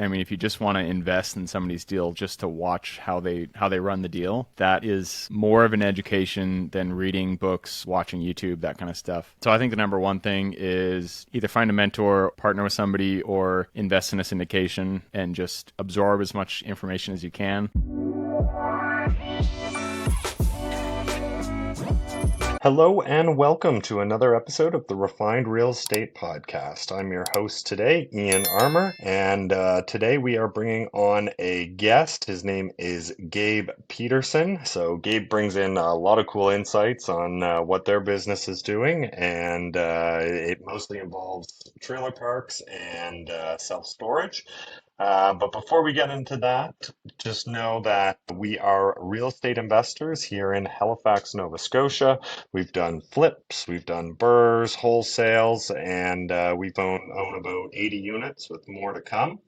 I mean, if you just want to invest in somebody's deal just to watch how they run the deal, that is more of an education than reading books, watching YouTube, that kind of stuff. So I think the number one thing is either find a mentor, partner with somebody, or invest in a syndication and just absorb as much information as you can. Hello and welcome to another episode of the Refined Real Estate Podcast. I'm your host today, Ian Armour, and today we are bringing on a guest. His name is Gabe Petersen. So Gabe brings in a lot of cool insights on what their business is doing, and it mostly involves trailer parks and self-storage. But before we get into that, just know that we are real estate investors here in Halifax, Nova Scotia. We've done flips, we've done burrs, wholesales, and own about 80 units with more to come.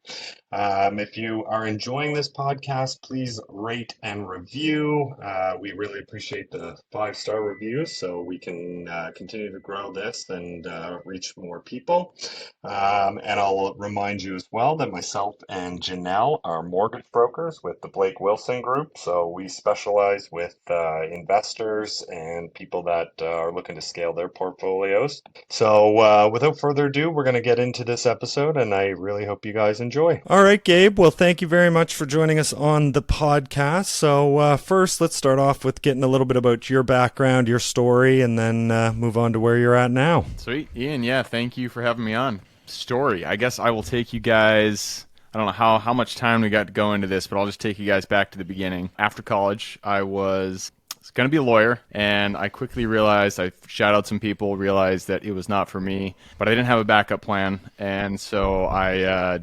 If you are enjoying this podcast, please rate and review. We really appreciate the 5-star reviews so we can continue to grow this and reach more people. And I'll remind you as well that myself and Janelle are mortgage brokers with the Blake Wilson Group. So we specialize with investors and people that are looking to scale their portfolios. So without further ado, we're going to get into this episode, and I really hope you guys enjoy. All right, Gabe. Well, thank you very much for joining us on the podcast. So first, let's start off with getting a little bit about your background, your story, and then move on to where you're at now. Sweet. Ian, yeah, thank you for having me on. Story. I guess I will take you guys, I don't know how much time we got to go into this, but I'll just take you guys back to the beginning. After college, I was going to be a lawyer, and I quickly realized, I shot out some people, realized that it was not for me, but I didn't have a backup plan, and so I,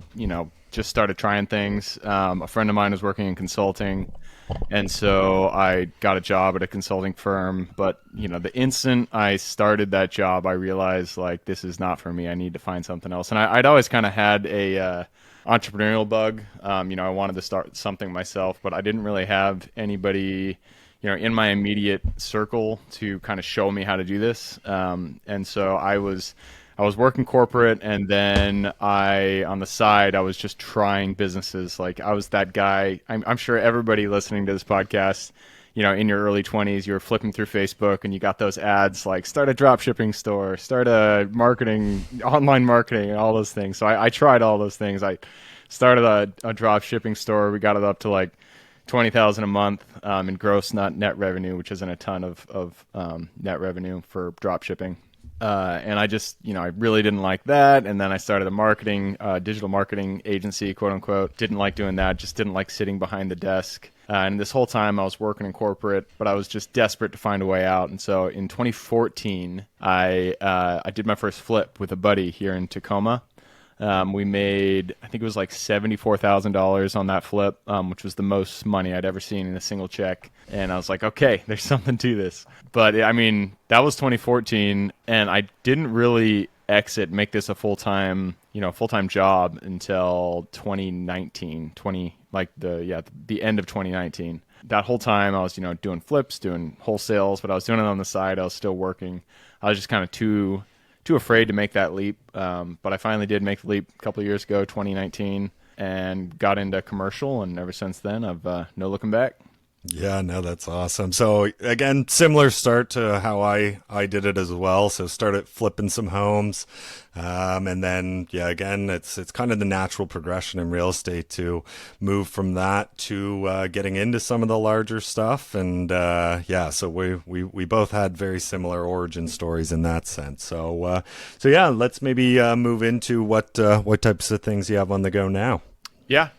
just started trying things. A friend of mine was working in consulting, and so I got a job at a consulting firm. But, the instant I started that job, I realized, like, this is not for me. I need to find something else. And I'd always kind of had a entrepreneurial bug. I wanted to start something myself, but I didn't really have anybody, in my immediate circle to kind of show me how to do this. And so I was working corporate, and then on the side, I was just trying businesses. Like, I was that guy. I'm sure everybody listening to this podcast, in your early 20s, you were flipping through Facebook and you got those ads like start a drop shipping store, start a online marketing, and all those things. So I tried all those things. I started a drop shipping store. We got it up to like 20,000 a month in gross, not net revenue, which isn't a ton of net revenue for drop shipping. And I just, I really didn't like that. And then I started a digital marketing agency, quote unquote. Didn't like doing that. Just didn't like sitting behind the desk. And this whole time I was working in corporate, but I was just desperate to find a way out. And so in 2014, I did my first flip with a buddy here in Tacoma. We made, I think it was like $74,000 on that flip, which was the most money I'd ever seen in a single check. And I was like, okay, there's something to this. But I mean, that was 2014, and I didn't really make this a full-time job until 2019, the end of 2019. That whole time I was, doing flips, doing wholesales, but I was doing it on the side. I was still working. I was just kind of too afraid to make that leap. But I finally did make the leap a couple of years ago, 2019, and got into commercial. And ever since then, I've no looking back. Yeah, no, that's awesome. So again, similar start to how I did it as well. So started flipping some homes. And then, again, it's kind of the natural progression in real estate to move from that to getting into some of the larger stuff. And so we both had very similar origin stories in that sense. So let's maybe move into what types of things you have on the go now. Yeah.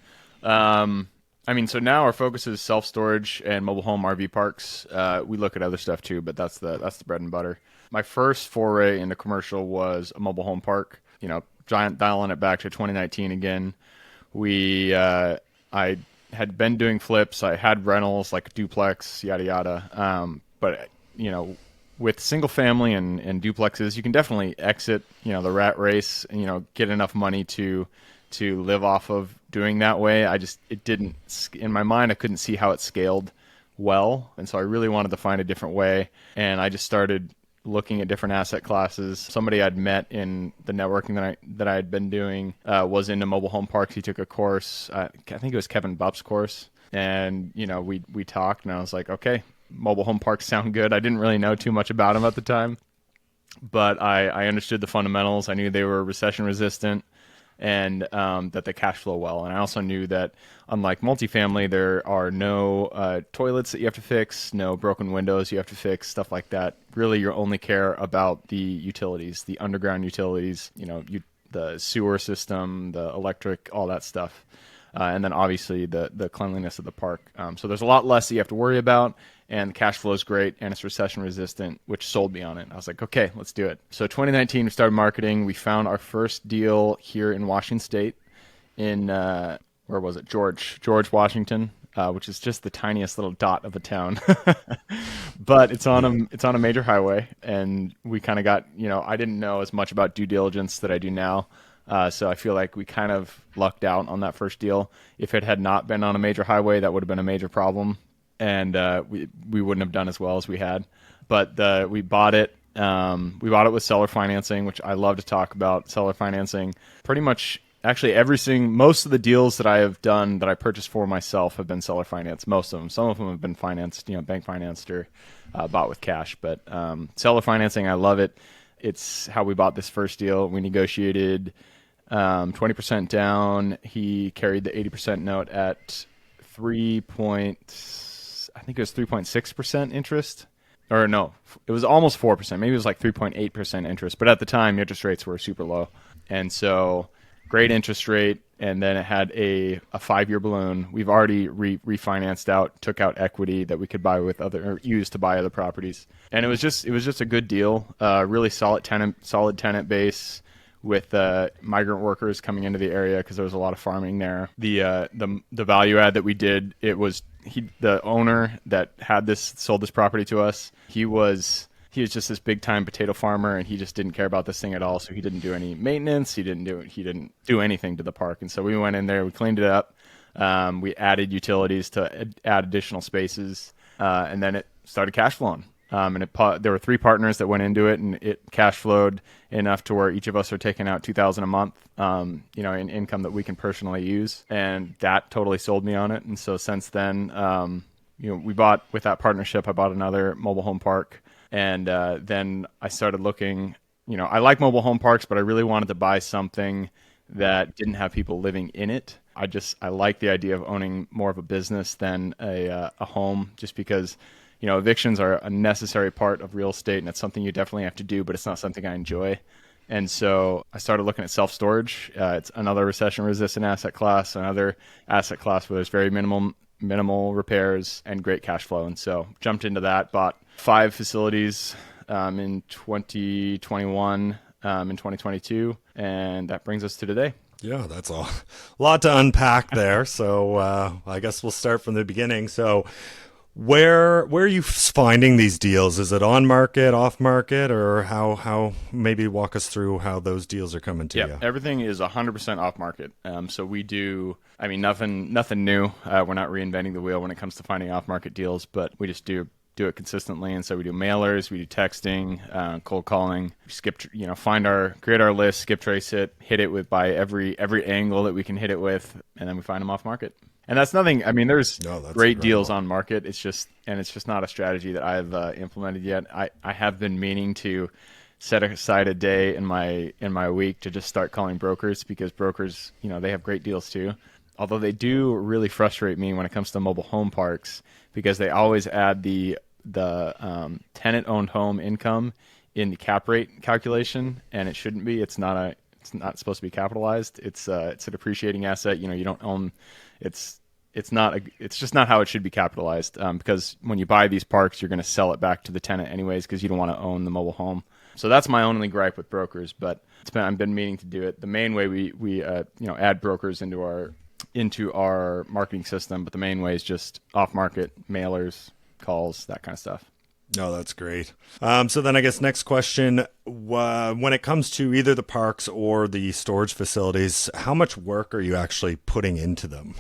So now our focus is self-storage and mobile home RV parks. We look at other stuff too, but that's the bread and butter. My first foray into commercial was a mobile home park. Dialing it back to 2019 again. I had been doing flips. I had rentals like duplex, yada yada. But with single family and duplexes, you can definitely exit the rat race and get enough money to live off of doing that way. It didn't, in my mind, I couldn't see how it scaled well. And so I really wanted to find a different way. And I just started looking at different asset classes. Somebody I'd met in the networking that I had been doing was into mobile home parks. He took a course. I think it was Kevin Bupp's course, and we talked, and I was like, okay, mobile home parks sound good. I didn't really know too much about them at the time, but I understood the fundamentals. I knew they were recession resistant, and that they cash flow well. And I also knew that unlike multifamily, there are no toilets that you have to fix, no broken windows you have to fix, stuff like that. Really, you only care about the utilities, the underground utilities, the sewer system, the electric, all that stuff. And then obviously the cleanliness of the park. So there's a lot less that you have to worry about, and the cash flow is great, and it's recession resistant, which sold me on it. I was like, okay, let's do it. So 2019, we started marketing. We found our first deal here in Washington State, in where was it? George, Washington, which is just the tiniest little dot of a town, but it's on a major highway, and we kind of got I didn't know as much about due diligence that I do now. So I feel like we kind of lucked out on that first deal. If it had not been on a major highway, that would have been a major problem, and we wouldn't have done as well as we had. But we bought it. We bought it with seller financing, which I love to talk about. Seller financing, pretty much, actually most of the deals that I have done that I purchased for myself have been seller financed. Most of them. Some of them have been financed, bank financed or bought with cash. But seller financing, I love it. It's how we bought this first deal. We negotiated 20% down. He carried the 80% note at I think it was 3.6% interest. Or no, it was almost 4%. Maybe it was like 3.8% interest. But at the time, interest rates were super low. And so great interest rate. And then it had a 5-year balloon. We've already refinanced out, took out equity that we could buy with or use to buy other properties. And it was just a good deal. Really solid tenant base with migrant workers coming into the area because there was a lot of farming there. The value add that we did, it was the owner that sold this property to us. He was just this big time potato farmer, and he just didn't care about this thing at all. So he didn't do any maintenance. He didn't do anything to the park. And so we went in there, we cleaned it up. We added utilities to add additional spaces, and then it started cash flowing. And there were 3 partners that went into it, and it cash flowed enough to where each of us are taking out $2,000 a month, in income that we can personally use. And that totally sold me on it. And so since then, we bought with that partnership. I bought another mobile home park, and then I started looking. I like mobile home parks, but I really wanted to buy something that didn't have people living in it. I like the idea of owning more of a business than a home, just because. Evictions are a necessary part of real estate, and it's something you definitely have to do, but it's not something I enjoy. And so I started looking at self-storage. It's another recession-resistant asset class, another asset class where there's very minimal repairs and great cash flow. And so jumped into that, bought 5 facilities in 2021, in 2022, and that brings us to today. Yeah, that's a lot to unpack there. So I guess we'll start from the beginning. So Where are you finding these deals? Is it on market, off market, or how? Maybe walk us through how those deals are coming to you. Everything is 100% off market. So we do, nothing new. We're not reinventing the wheel when it comes to finding off market deals, but we just do it consistently. And so we do mailers, we do texting, cold calling, create our list, skip trace it, hit it by every angle that we can hit it with, and then we find them off market. And that's nothing. There's great deals on market. It's just not a strategy that I've implemented yet. I have been meaning to set aside a day in my week to just start calling brokers, because brokers, they have great deals too. Although they do really frustrate me when it comes to mobile home parks, because they always add the tenant-owned home income in the cap rate calculation, and it shouldn't be. It's not supposed to be capitalized. It's a depreciating asset. You don't own. It's just not how it should be capitalized, because when you buy these parks, you're going to sell it back to the tenant anyways, because you don't want to own the mobile home. So that's my only gripe with brokers, but I've been meaning to do it. The main way we add brokers into our marketing system, but the main way is just off market, mailers, calls, that kind of stuff. No, that's great. So then I guess next question, when it comes to either the parks or the storage facilities, how much work are you actually putting into them?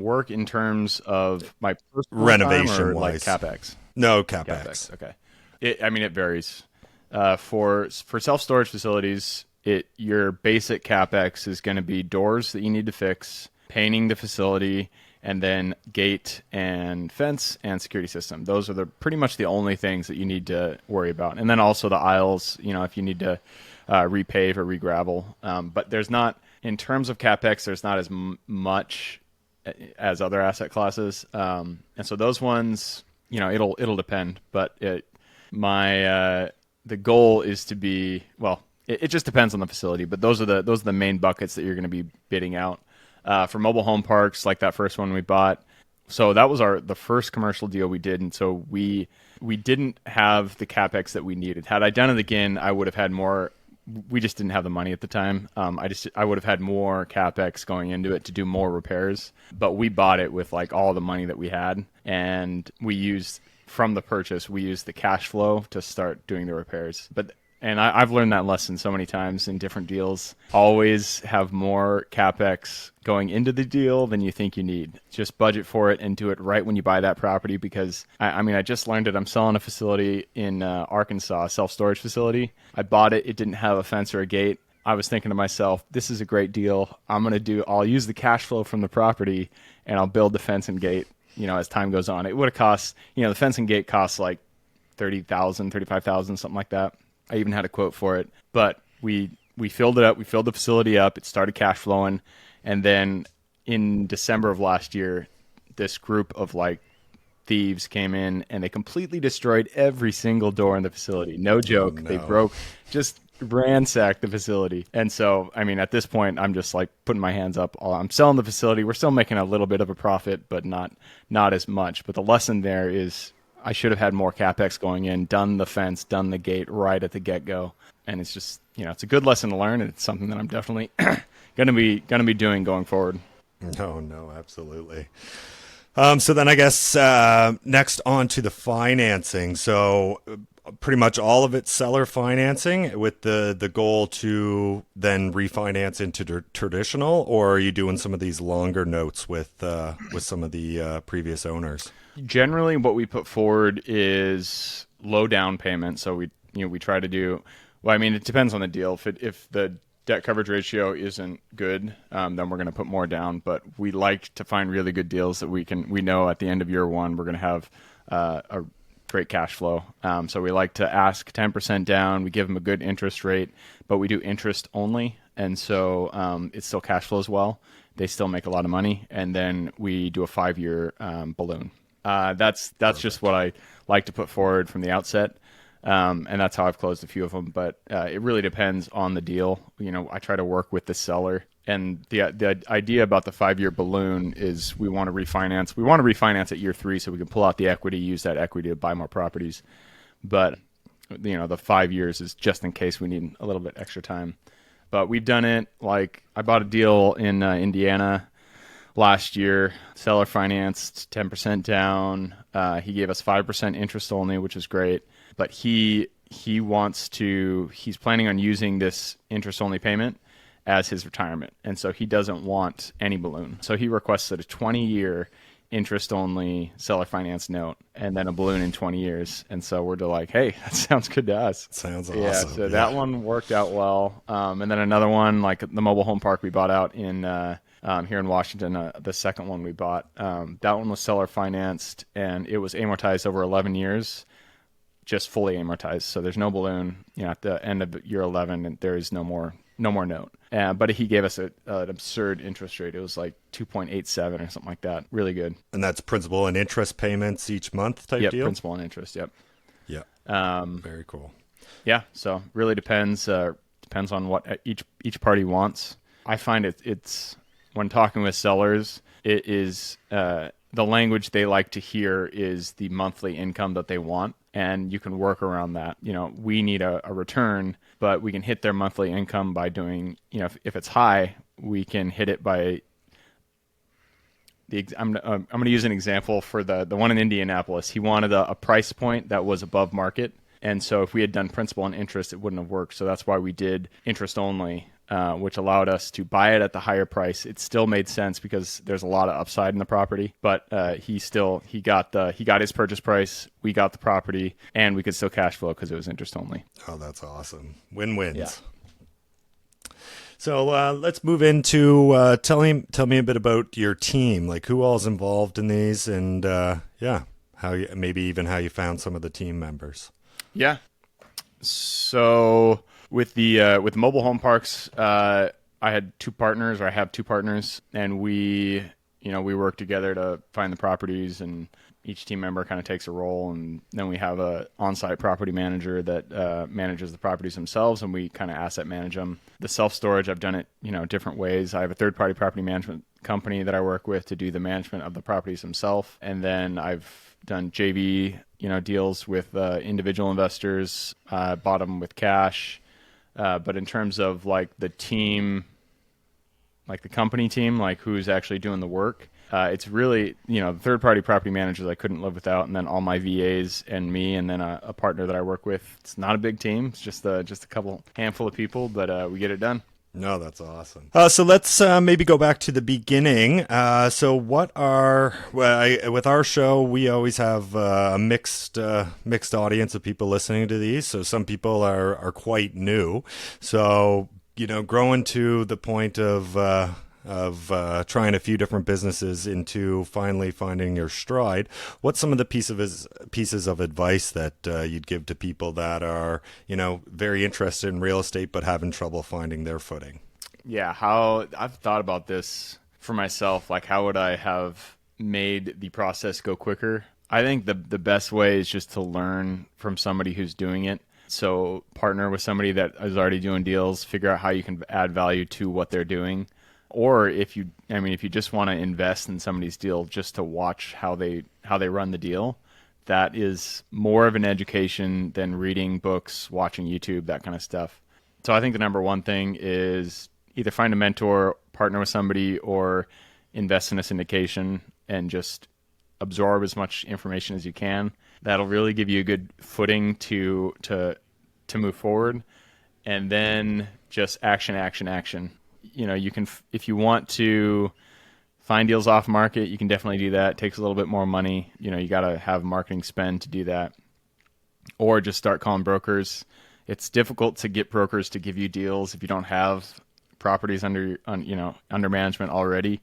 Work in terms of my personal renovation time, or wise, like CapEx? No, CapEx. Okay. It varies. For self storage facilities, your basic capex is going to be doors that you need to fix, painting the facility, and then gate and fence and security system. Those are pretty much the only things that you need to worry about. And then also the aisles, if you need to repave or regravel. But there's not, in terms of capex, there's not as much as other asset classes. And so those ones, it'll depend. But the goal is to be, well, it just depends on the facility. But those are the main buckets that you're going to be bidding out. For mobile home parks, like that first one we bought. So that was the first commercial deal we did, and so we didn't have the capex that we needed. Had I done it again, I would have had more. We just didn't have the money at the time. I would have had more capex going into it to do more repairs. But we bought it with like all the money that we had, and from the purchase, we used the cash flow to start doing the repairs. And I've learned that lesson so many times in different deals. Always have more CapEx going into the deal than you think you need. Just budget for it and do it right when you buy that property, because, I just learned it. I'm selling a facility in Arkansas, a self-storage facility. I bought it. It didn't have a fence or a gate. I was thinking to myself, this is a great deal. I'll use the cash flow from the property and I'll build the fence and gate, as time goes on. It would have cost, the fence and gate costs like $30,000, $35,000, something like that. I even had a quote for it, but we filled it up. We filled the facility up. It started cash flowing. And then in December of last year, this group of like thieves came in and they completely destroyed every single door in the facility. No joke. Oh, no. They just ransacked the facility. And so, at this point, I'm just like putting my hands up. I'm selling the facility. We're still making a little bit of a profit, but not as much. But the lesson there is, I should have had more CapEx going in, done the fence, done the gate right at the get-go. And it's just, it's a good lesson to learn, and it's something that I'm definitely going to be doing going forward. No, absolutely. So then I guess next on to the financing. So pretty much all of it's seller financing with the goal to then refinance into traditional, or are you doing some of these longer notes with some of the previous owners? Generally, what we put forward is low down payment. So we try to do, well, it depends on the deal. If the debt coverage ratio isn't good, then we're going to put more down. But we like to find really good deals that we know at the end of year one we're going to have a great cash flow. So we like to ask 10% down. We give them a good interest rate, but we do interest only, and so it still cash flows well. They still make a lot of money, and then we do a 5-year balloon. That's just what I like to put forward from the outset, and that's how I've closed a few of them. But it really depends on the deal. I try to work with the seller, and the idea about the 5-year balloon is we want to refinance. We want to refinance at year 3 so we can pull out the equity, use that equity to buy more properties. But the 5 years is just in case we need a little bit extra time. But we've done it. Like I bought a deal in Indiana last year, seller financed 10% down. He gave us 5% interest only, which is great. But he's planning on using this interest only payment as his retirement. And so he doesn't want any balloon. So he requested a 20-year interest only seller finance note and then a balloon in 20 years. And so we're like, hey, that sounds good to us. Sounds awesome. Yeah, so that one worked out well. And then another one, like the mobile home park we bought out in here in Washington, the second one we bought, that one was seller financed and it was amortized over 11 years, just fully amortized. So there's no balloon. At the end of year 11, and there is no more note. But he gave us an absurd interest rate. It was like 2.87 or something like that. Really good. And that's principal and interest payments each month type Yep, deal? principal and interest, yep. Yeah. Very cool. Yeah, so really depends on what each party wants. I find it's when talking with sellers, it is the language they like to hear is the monthly income that they want, and you can work around that. We need a return, but we can hit their monthly income by doing, if it's high, we can hit it by I'm going to use an example for the one in Indianapolis. He wanted a price point that was above market. And so if we had done principal and interest, it wouldn't have worked. So that's why we did interest only. which allowed us to buy it at the higher price. It still made sense because there's a lot of upside in the property, but he got his purchase price. We got the property, and we could still cash flow because it was interest only. Oh, that's awesome. Win-wins. Yeah. So let's move into tell me a bit about your team, like who all's involved in these, and how you, maybe even how you found some of the team members. Yeah. So with the mobile home parks, I have two partners, and we work together to find the properties, and each team member kind of takes a role, and then we have a on-site property manager that manages the properties themselves, and we kind of asset manage them. The self-storage, I've done it, different ways. I have a third-party property management company that I work with to do the management of the properties themselves, and then I've done JV, deals with individual investors, bought them with cash. But in terms of like the team, like the company team, like who's actually doing the work, it's really, the third-party property managers I couldn't live without, and then all my VAs and me, and then a partner that I work with. It's not a big team. It's just a handful of people, but we get it done. No, that's awesome. So let's maybe go back to the beginning. So with our show, we always have a mixed audience of people listening to these. So some people are quite new. So, growing to the point of trying a few different businesses into finally finding your stride, what's some of the pieces of advice that you'd give to people that are, very interested in real estate but having trouble finding their footing? Yeah, how I've thought about this for myself, like how would I have made the process go quicker? I think the best way is just to learn from somebody who's doing it. So partner with somebody that is already doing deals, figure out how you can add value to what they're doing. Or if you just want to invest in somebody's deal just to watch how they run the deal, that is more of an education than reading books, watching YouTube, that kind of stuff. So I think the number one thing is either find a mentor, partner with somebody, or invest in a syndication and just absorb as much information as you can. That'll really give you a good footing to move forward. And then just action. You can, if you want to find deals off market, you can definitely do that. It takes a little bit more money. You got to have marketing spend to do that, or just start calling brokers. It's difficult to get brokers to give you deals if you don't have properties under management already.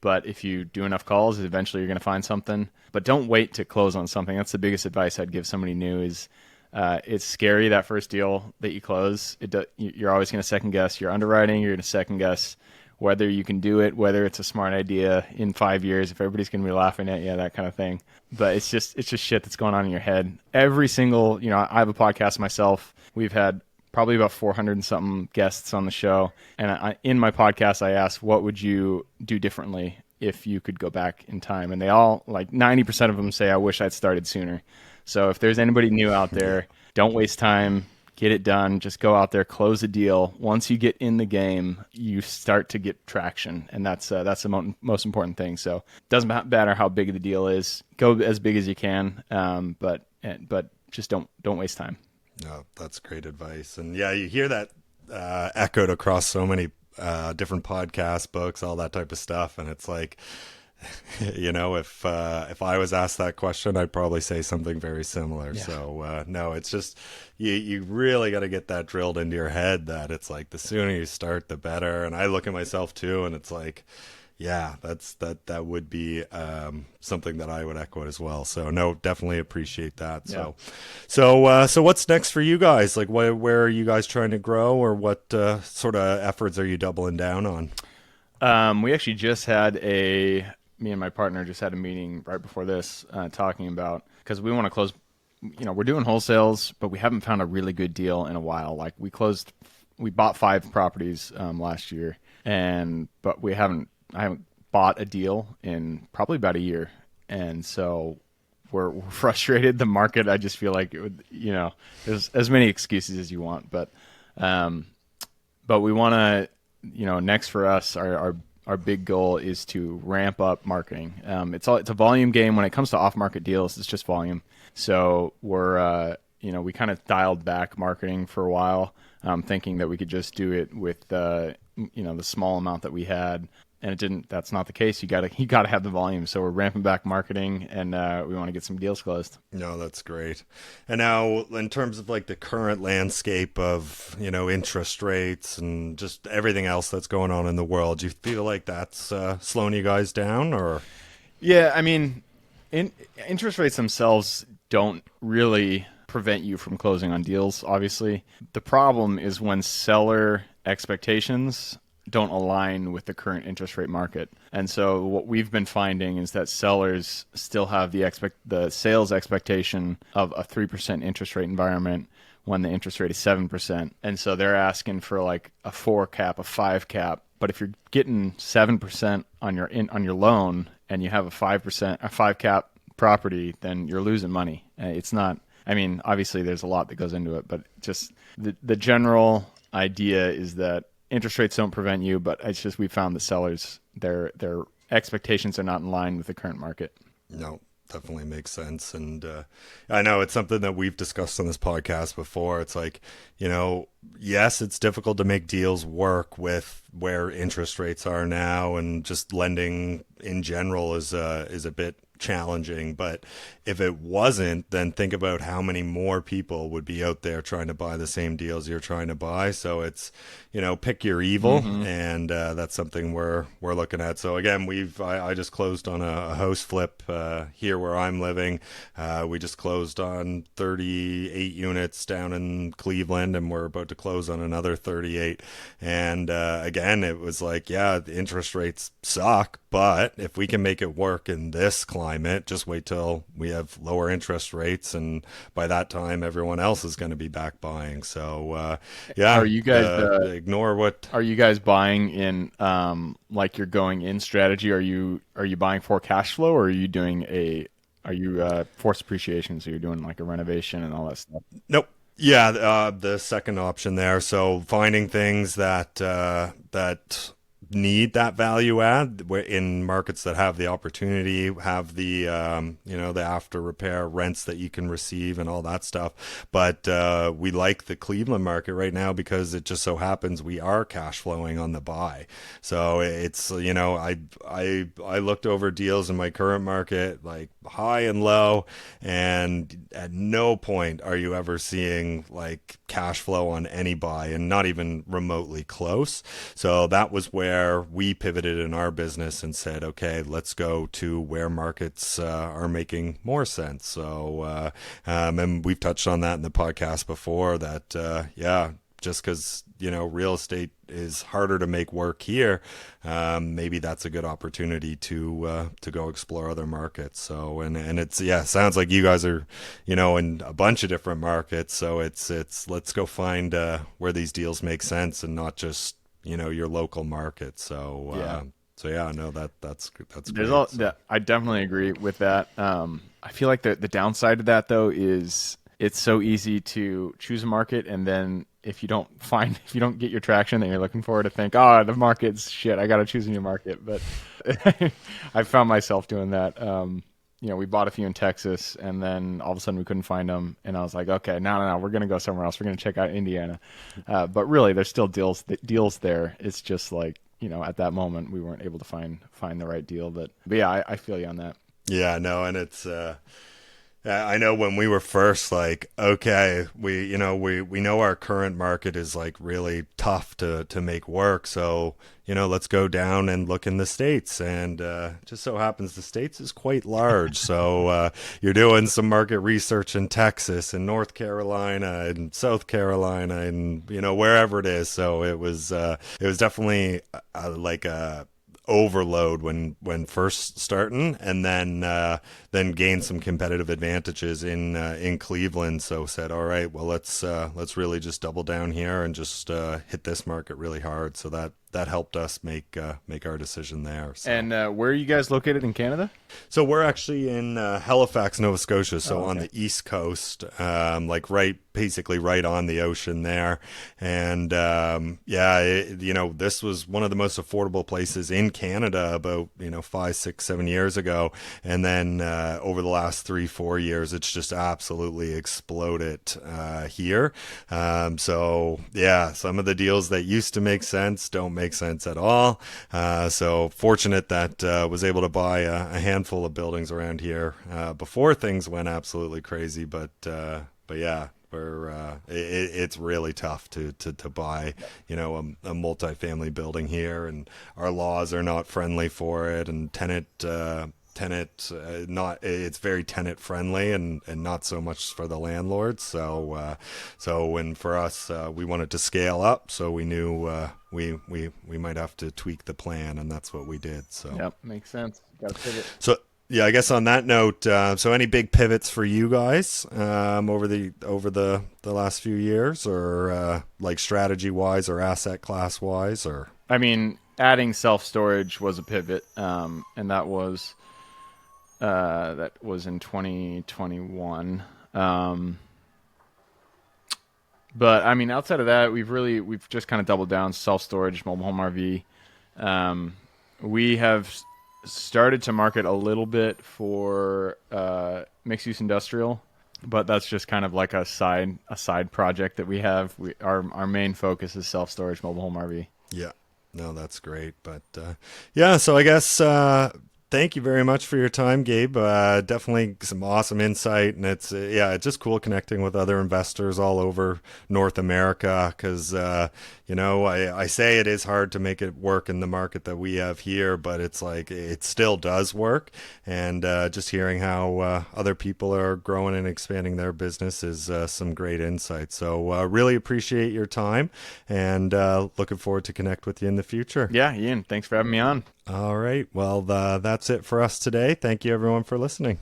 But if you do enough calls, eventually you're going to find something. But don't wait to close on something. That's the biggest advice I'd give somebody new is, it's scary, that first deal that you close. You're always going to second guess your underwriting. You're going to second guess whether you can do it, whether it's a smart idea in 5 years, if everybody's going to be laughing at you, that kind of thing. But it's just shit that's going on in your head. Every single, I have a podcast myself. We've had probably about 400 and something guests on the show. And in my podcast, I asked, what would you do differently if you could go back in time? And they all, like 90% of them say, I wish I'd started sooner. So if there's anybody new out there, don't waste time, get it done. Just go out there, close a deal. Once you get in the game, you start to get traction. And that's the most important thing. So it doesn't matter how big the deal is. Go as big as you can, but just don't waste time. No, that's great advice. And yeah, you hear that echoed across so many different podcasts, books, all that type of stuff. And it's like, if I was asked that question, I'd probably say something very similar. Yeah. So no, it's just you really got to get that drilled into your head that it's like the sooner you start, the better. And I look at myself too, and it's like, yeah, that would be something that I would echo as well. So no, definitely appreciate that. Yeah. So what's next for you guys? Like, where are you guys trying to grow, or what sort of efforts are you doubling down on? We actually just had me and my partner just had a meeting right before this, talking about, because we want to close. We're doing wholesales, but we haven't found a really good deal in a while. Like we bought 5 properties last year, but I haven't bought a deal in probably about a year. And so we're frustrated. The market, I just feel like it would, there's as many excuses as you want, but we want to, next for us, our big goal is to ramp up marketing. It's a volume game. When it comes to off-market deals, it's just volume. So we're, we kind of dialed back marketing for a while thinking that we could just do it with the small amount that we had, and it didn't. That's not the case. You gotta have the volume. So we're ramping back marketing, and we want to get some deals closed. No, that's great. And now, in terms of like the current landscape of, interest rates and just everything else that's going on in the world, do you feel like that's slowing you guys down, or? Yeah, I mean, interest rates themselves don't really prevent you from closing on deals, obviously. The problem is when seller expectations don't align with the current interest rate market. And so what we've been finding is that sellers still have the sales expectation of a 3% interest rate environment when the interest rate is 7%. And so they're asking for like a 4 cap, a 5 cap. But if you're getting 7% on your loan and you have a 5 cap property, then you're losing money. It's not, I mean, obviously there's a lot that goes into it, but just the general idea is that interest rates don't prevent you, but it's just we found the sellers, their expectations are not in line with the current market. No, definitely makes sense. And I know it's something that we've discussed on this podcast before. It's like, yes, it's difficult to make deals work with where interest rates are now, and just lending in general is a bit challenging. But if it wasn't, then think about how many more people would be out there trying to buy the same deals you're trying to buy. So it's, pick your evil, and that's something we're looking at. So again, I just closed on a house flip here where I'm living. We just closed on 38 units down in Cleveland, and we're about to close on another 38. And again, it was like, yeah, the interest rates suck, but if we can make it work in this climate, just wait till we have lower interest rates, and by that time, everyone else is going to be back buying. So, yeah. Are you guys ignore what? Are you guys buying in like your going in strategy? Are you buying for cash flow, or are you forced appreciation? So you're doing like a renovation and all that stuff. Nope. Yeah, the second option there. So finding things that need that value add in markets that have the opportunity, have the the after repair rents that you can receive and all that stuff. But we like the Cleveland market right now because it just so happens we are cash flowing on the buy. So it's I looked over deals in my current market, like high and low, and at no point are you ever seeing like cash flow on any buy, and not even remotely close. So that was where we pivoted in our business and said, okay, let's go to where markets are making more sense. So and we've touched on that in the podcast before, that just because real estate is harder to make work here, maybe that's a good opportunity to go explore other markets. So and it's sounds like you guys are in a bunch of different markets. So it's let's go find where these deals make sense and not just your local market. So no, that's great. I definitely agree with that. I feel like the downside of that though is it's so easy to choose a market, and then if you don't get your traction that you're looking for, to think, oh, the market's shit, I got to choose a new market. But I found myself doing that. We bought a few in Texas, and then all of a sudden we couldn't find them, and I was like, okay, no, we're gonna go somewhere else. We're gonna check out Indiana. But really, there's still deals there. It's just like at that moment we weren't able to find the right deal. But yeah, I feel you on that. Yeah, no, and it's. I know when we were first like, okay, we know our current market is like really tough to make work. So, let's go down and look in the States. And just so happens the States is quite large. So you're doing some market research in Texas and North Carolina and South Carolina and, wherever it is. So it was definitely like a overload when first starting, and then gained some competitive advantages in Cleveland. So said, all right, well let's really just double down here and just hit this market really hard. So that that helped us make our decision there. So. And where are you guys located in Canada? So we're actually in Halifax, Nova Scotia, so okay. on the east coast, like basically right on the ocean there. And this was one of the most affordable places in Canada about 5, 6, 7 years ago, and then over the last 3-4 years, it's just absolutely exploded here. So yeah, some of the deals that used to make sense don't make sense at all. So fortunate that was able to buy a handful of buildings around here before things went absolutely crazy. But yeah, it's really tough to buy a multifamily building here, and our laws are not friendly for it, and not it's very tenant friendly and not so much for the landlords. So when for us we wanted to scale up, so we knew we might have to tweak the plan, and that's what we did. So yep, makes sense. Got to pivot. So yeah, I guess on that note, so any big pivots for you guys over the last few years, or like strategy wise or asset class wise, or? I mean, adding self-storage was a pivot, and that was in 2021. But I mean, outside of that, we've just kind of doubled down self-storage, mobile home RV. We have started to market a little bit for mixed-use industrial, but that's just kind of like a side project that we have. Our main focus is self-storage, mobile home RV. Yeah, no, that's great. But yeah, so I guess thank you very much for your time, Gabe. Definitely some awesome insight, and it's just cool connecting with other investors all over North America, because I say it is hard to make it work in the market that we have here, but it's like it still does work. And just hearing how other people are growing and expanding their business is some great insight. So really appreciate your time, and looking forward to connect with you in the future. Yeah, Ian, thanks for having me on. All right. Well, that's it for us today. Thank you, everyone, for listening.